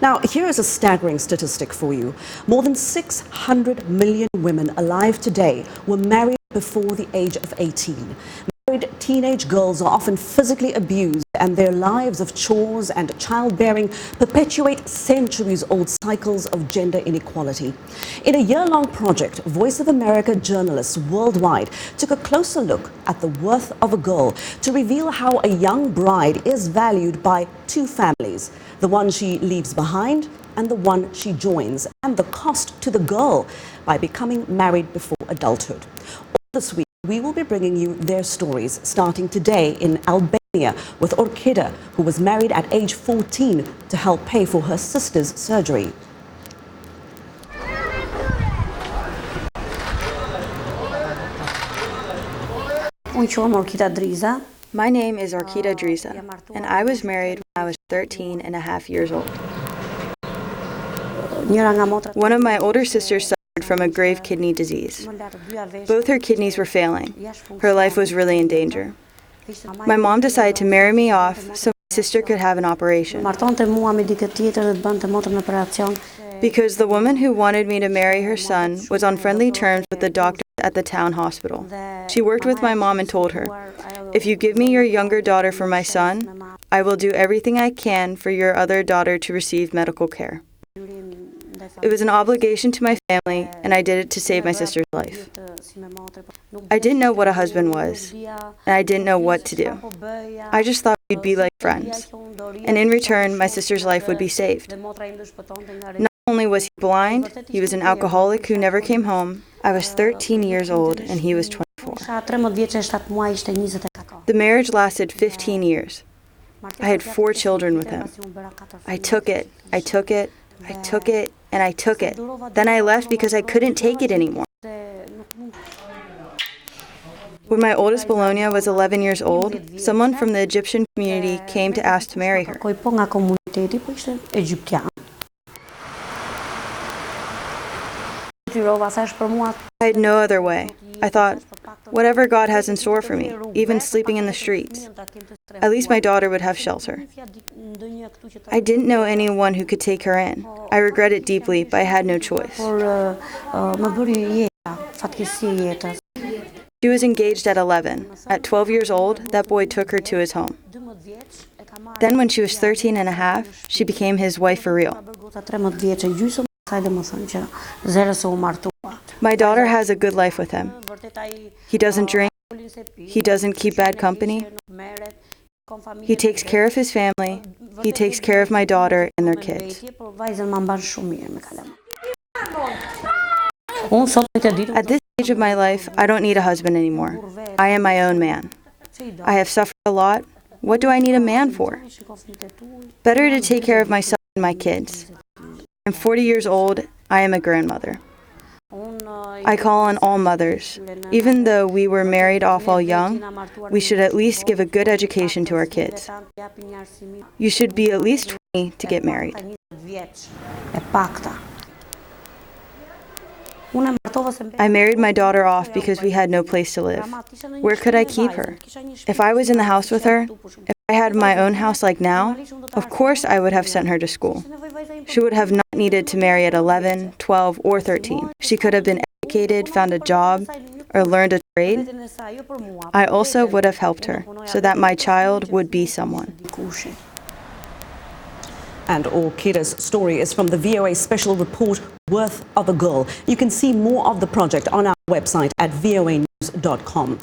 Now, here is a staggering statistic for you. More than 600 million women alive today were married before the age of 18. Married teenage girls are often physically abused, and their lives of chores and childbearing perpetuate centuries-old cycles of gender inequality. In a year-long project, Voice of America journalists worldwide took a closer look at the worth of a girl to reveal how a young bride is valued by two families, the one she leaves behind and the one she joins, and the cost to the girl by becoming married before adulthood. All this week, we will be bringing you their stories, starting today in Albania with Orkida, who was married at age 14 to help pay for her sister's surgery. My name is Orkida Driza, and I was married when I was 13 and a half years old. One of my older sisters suffered from a grave kidney disease. Both her kidneys were failing. Her life was really in danger. My mom decided to marry me off so my sister could have an operation. Because the woman who wanted me to marry her son was on friendly terms with the doctor at the town hospital. She worked with my mom and told her, "If you give me your younger daughter for my son, I will do everything I can for your other daughter to receive medical care." It was an obligation to my family, and I did it to save my sister's life. I didn't know what a husband was, and I didn't know what to do. I just thought we'd be like friends, and in return, my sister's life would be saved. Not only was he blind, he was an alcoholic who never came home. I was 13 years old, and he was 24. The marriage lasted 15 years. I had 4 children with him. I took it, I took it, I took it, and I took it. Then I left because I couldn't take it anymore. When my oldest Bologna was 11 years old, someone from the Egyptian community came to ask to marry her. I had no other way. I thought, whatever God has in store for me, even sleeping in the streets, at least my daughter would have shelter. I didn't know anyone who could take her in. I regret it deeply, but I had no choice. She was engaged at 11. At 12 years old, that boy took her to his home. Then when she was 13 and a half, she became his wife for real. My daughter has a good life with him. He doesn't drink. He doesn't keep bad company. He takes care of his family. He takes care of my daughter and their kids. At this stage of my life, I don't need a husband anymore. I am my own man. I have suffered a lot. What do I need a man for? Better to take care of myself and my kids. I'm 40 years old. I am a grandmother. I call on all mothers. Even though we were married off all young, we should at least give a good education to our kids. You should be at least 20 to get married. I married my daughter off because we had no place to live. Where could I keep her? If I was in the house with her, if I had my own house like now, of course I would have sent her to school. She would have not needed to marry at 11, 12, or 13. She could have been educated, found a job, or learned a trade. I also would have helped her so that my child would be someone. And Orkida's story is from the VOA special report, Worth of a Girl. You can see more of the project on our website at voanews.com.